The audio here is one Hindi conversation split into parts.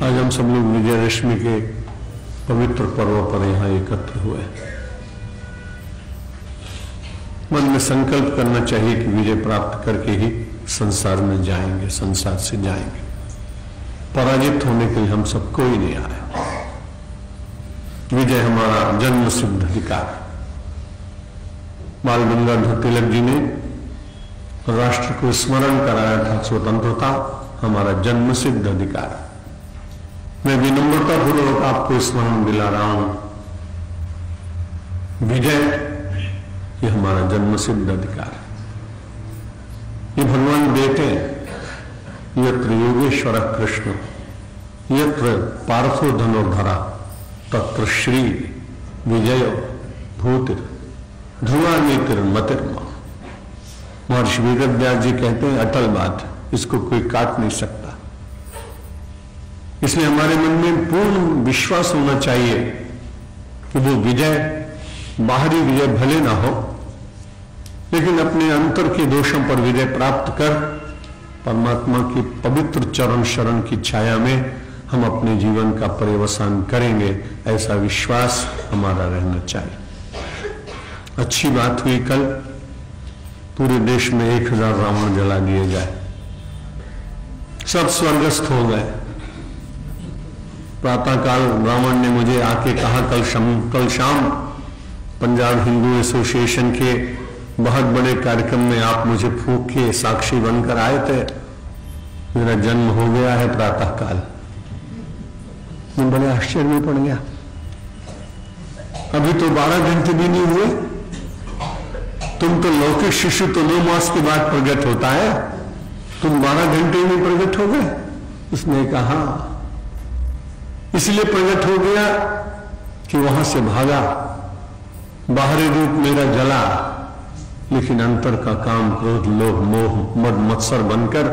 आज हम सब लोग विजयदशमी के पवित्र पर्व पर यहाँ एकत्र हुए। मन में संकल्प करना चाहिए कि विजय प्राप्त करके ही संसार में जाएंगे, संसार से जाएंगे। पराजित होने के लिए हम सब कोई नहीं आए। विजय हमारा जन्म सिद्ध अधिकार। बाल गंगाधर तिलक जी ने राष्ट्र को स्मरण कराया था, स्वतंत्रता हमारा जन्म सिद्ध अधिकार। मैं विनम्रता पूर्वक आपको स्मरण दिला रहा हूं, विजय ये हमारा जन्म सिद्ध अधिकार। ये भगवान देते हैं, यत्र योगेश्वर कृष्ण यत्र पार्थो धनुर्धरा तत्र श्री विजय भूतिर ध्रुवा नीतिर मतिर्मा। महर्षि वेदव्यास जी कहते हैं अटल बात, इसको कोई काट नहीं सकता। इसलिए हमारे मन में पूर्ण विश्वास होना चाहिए कि वो विजय, बाहरी विजय भले ना हो, लेकिन अपने अंतर के दोषों पर विजय प्राप्त कर परमात्मा की पवित्र चरण शरण की छाया में हम अपने जीवन का पर्यवसान करेंगे, ऐसा विश्वास हमारा रहना चाहिए। अच्छी बात हुई कल पूरे देश में 1000 रावण जला दिए गए, सब स्वर्गस्थ हो गए। प्रातःकाल रावण ने मुझे आके कहा कल शाम पंजाब हिंदू एसोसिएशन के बहुत बड़े कार्यक्रम में आप मुझे फूंक के साक्षी बनकर आए थे, मेरा जन्म हो गया है प्रातःकाल। मैं बड़े आश्चर्य में पड़ गया। अभी तो 12 घंटे भी नहीं हुए, तुम तो लौकिक शिशु तो 9 मास के बाद प्रकट होता है, तुम 12 घंटे में प्रकट हो गए। उसने कहा इसलिए प्रकट हो गया कि वहां से भागा, बाहरी रूप मेरा जला, लेकिन अंतर का काम क्रोध लोभ मोह मद मत्सर बनकर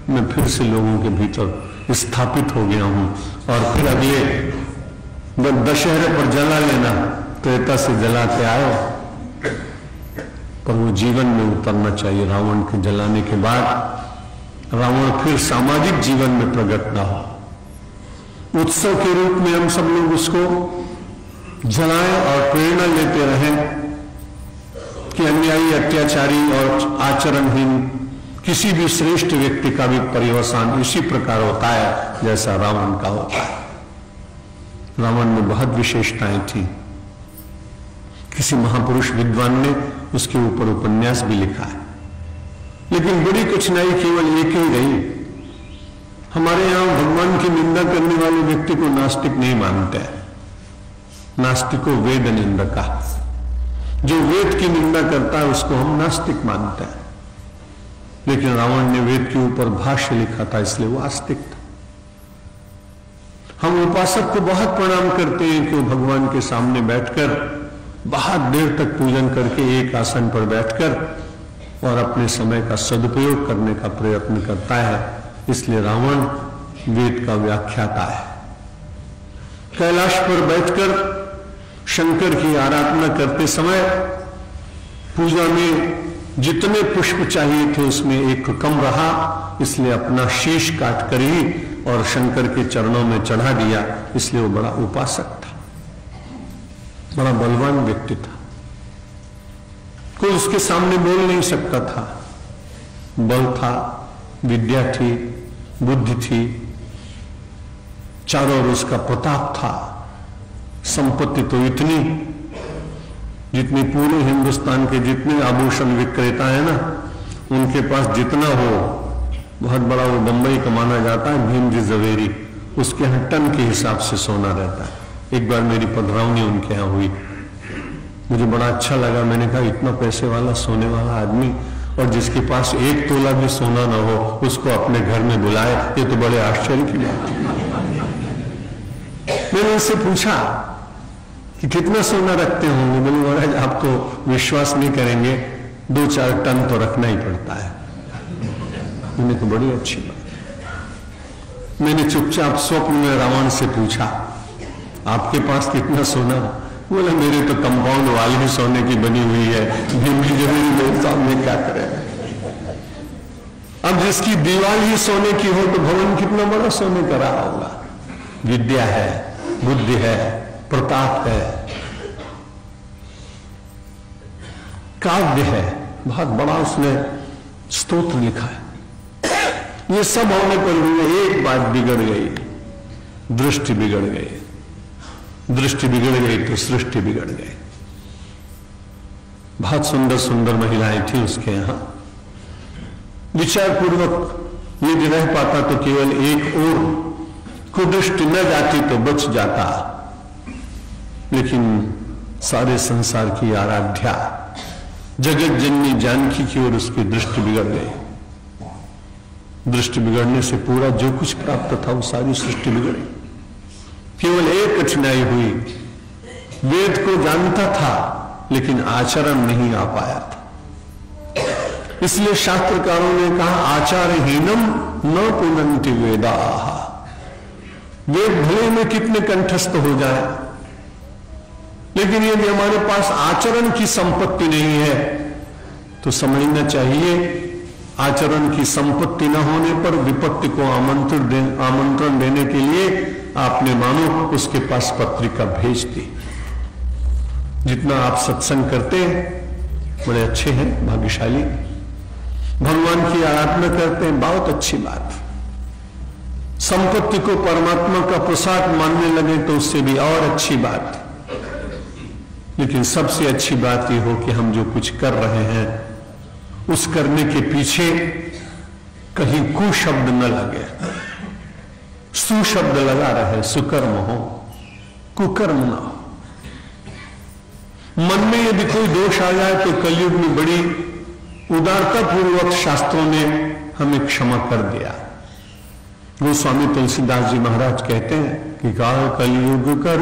मैं फिर से लोगों के भीतर स्थापित हो गया हूं। और फिर अगले दशहरे पर जला लेना, त्रेता से जला के आयो, पर वो जीवन में उतरना चाहिए। रावण के जलाने के बाद रावण फिर सामाजिक जीवन में प्रकट ना हो, उत्सव के रूप में हम सब लोग उसको जलाएं और प्रेरणा लेते रहें कि अन्यायी, अत्याचारी और आचरणहीन किसी भी श्रेष्ठ व्यक्ति का भी पर्यवसान इसी प्रकार होता है जैसा रावण का होता है। रावण में बहुत विशेषताएं थी। किसी महापुरुष विद्वान ने उसके ऊपर उपन्यास भी लिखा है, लेकिन बड़ी कठिनाई केवल एक ही रही। हमारे यहां भगवान की निंदा करने वाले व्यक्ति को नास्तिक नहीं मानते हैं। नास्तिको वेद निंदका, जो वेद की निंदा करता है उसको हम नास्तिक मानते हैं। लेकिन रावण ने वेद के ऊपर भाष्य लिखा था, इसलिए वो आस्तिक था। हम उपासक को बहुत प्रणाम करते हैं कि वो भगवान के सामने बैठकर बहुत देर तक पूजन करके एक आसन पर बैठकर और अपने समय का सदुपयोग करने का प्रयत्न करता है। इसलिए रावण वेद का व्याख्याता है। कैलाश पर बैठकर शंकर की आराधना करते समय पूजा में जितने पुष्प चाहिए थे उसमें एक कम रहा, इसलिए अपना शीश काट कर ही और शंकर के चरणों में चढ़ा दिया। इसलिए वो बड़ा उपासक था, बड़ा बलवान व्यक्ति था, कोई उसके सामने बोल नहीं सकता था। बल था, विद्या थी, बुद्धि थी, चारों ओर उसका प्रताप था, संपत्ति तो इतनी जितनी पूरे हिंदुस्तान के जितने आभूषण विक्रेता है ना, उनके पास जितना हो, बहुत बड़ा वो बंबई का माना जाता है भीम जी जवेरी, उसके यहाँ टन के हिसाब से सोना रहता है। एक बार मेरी पधरावनी उनके यहाँ हुई, मुझे बड़ा अच्छा लगा। मैंने कहा इतना पैसे वाला सोने वाला आदमी और जिसके पास 1 तोला भी सोना ना हो उसको अपने घर में बुलाए, ये तो बड़े आश्चर्य की बात है। मैंने उससे पूछा कि कितना सोना रखते होंगे? बोले महाराज आप तो विश्वास नहीं करेंगे, 2-4 टन तो रखना ही पड़ता है। मैंने तो बड़ी अच्छी बात। मैंने चुपचाप स्वप्न में रावण से पूछा आपके पास कितना सोना? बोला मेरे तो कंपाउंड वाल ही सोने की बनी हुई है, भीम जी जमीन मेरे सामने क्या करें। अब जिसकी दीवार ही सोने की हो तो भवन कितना बड़ा सोने का रहा होगा। विद्या है, बुद्धि है, प्रताप है, काव्य है, बहुत बड़ा उसने स्तोत्र लिखा है। ये सब होने पर भी एक बात बिगड़ गई, दृष्टि बिगड़ गई। दृष्टि बिगड़ गई तो सृष्टि बिगड़ गई। बहुत सुंदर सुंदर महिलाएं थी उसके यहां। विचार पूर्वक यदि रह पाता तो केवल एक और कुदृष्टि न जाती तो बच जाता, लेकिन सारे संसार की आराध्या जगत जननी जानकी की ओर उसकी दृष्टि बिगड़ गई। दृष्टि बिगड़ने से पूरा जो कुछ प्राप्त था वो सारी सृष्टि बिगड़ी। केवल एक कठिनाई हुई, वेद को जानता था लेकिन आचरण नहीं आ पाया था। इसलिए शास्त्रकारों ने कहा आचारहीनम न पुनन्ति वेदाः। वेद भले में कितने कंठस्थ हो जाए, लेकिन यदि हमारे पास आचरण की संपत्ति नहीं है तो समझना चाहिए आचरण की संपत्ति न होने पर विपत्ति को आमंत्रण देने के लिए आपने मानो उसके पास पत्रिका भेज दी। जितना आप सत्संग करते हैं बड़े अच्छे हैं, भाग्यशाली, भगवान की आराधना करते हैं, बहुत अच्छी बात। संपत्ति को परमात्मा का प्रसाद मानने लगे तो उससे भी और अच्छी बात। लेकिन सबसे अच्छी बात यह हो कि हम जो कुछ कर रहे हैं उस करने के पीछे कहीं कुशब्द न लगे, सुशब्द लगा रहे, सुकर्म हो, कुकर्म ना हो। मन में यदि कोई दोष आ जाए तो कलयुग में बड़ी उदारता पूर्वक शास्त्रों ने हमें क्षमा कर दिया। गोस्वामी तुलसीदास जी महाराज कहते हैं कि काल कलयुग कर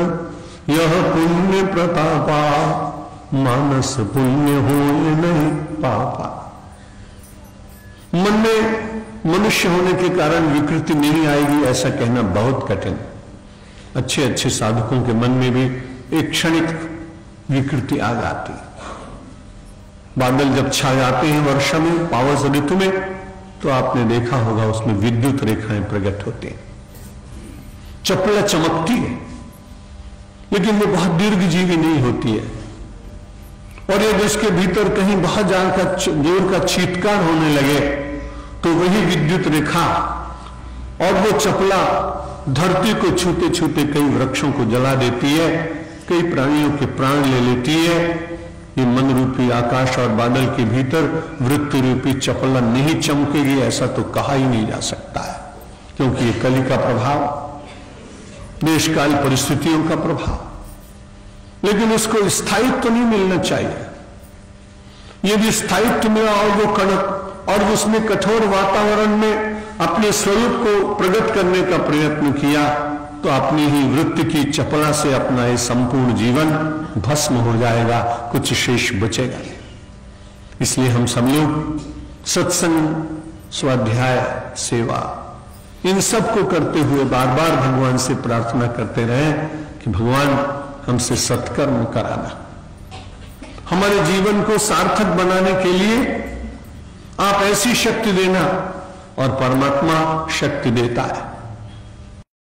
यह पुण्य प्रतापा, मानस पुण्य हो नहीं पापा। मन में मनुष्य होने के कारण विकृति नहीं आएगी ऐसा कहना बहुत कठिन। अच्छे अच्छे साधकों के मन में भी एक क्षणिक विकृति आ जाती। बादल जब छा जाते हैं वर्षा में, पावस ऋतु में, तो आपने देखा होगा उसमें विद्युत रेखाएं प्रकट होती हैं, चपला चमकती है, लेकिन वो बहुत दीर्घजीवी नहीं होती है। और यदि इसके भीतर कहीं बहुत जोर का चीत्कार होने लगे तो वही विद्युत रेखा और वो चपला धरती को छूते छूते कई वृक्षों को जला देती है, कई प्राणियों के प्राण ले लेती है। ये मन रूपी आकाश और बादल के भीतर वृत्ति रूपी चपला नहीं चमकेगी ऐसा तो कहा ही नहीं जा सकता है, क्योंकि ये कली का प्रभाव, देशकाल परिस्थितियों का प्रभाव। लेकिन उसको स्थायित्व तो नहीं मिलना चाहिए। यदि स्थायित्व मिला और वो कड़क और उसने कठोर वातावरण में अपने स्वरूप को प्रकट करने का प्रयत्न किया तो अपनी ही वृत्ति की चपला से अपना ये संपूर्ण जीवन भस्म हो जाएगा, कुछ शेष बचेगा नहीं। इसलिए हम सब लोग सत्संग, स्वाध्याय, सेवा, इन सब को करते हुए बार बार भगवान से प्रार्थना करते रहे कि भगवान हमसे सत्कर्म कराना, हमारे जीवन को सार्थक बनाने के लिए आप ऐसी शक्ति देना। और परमात्मा शक्ति देता है।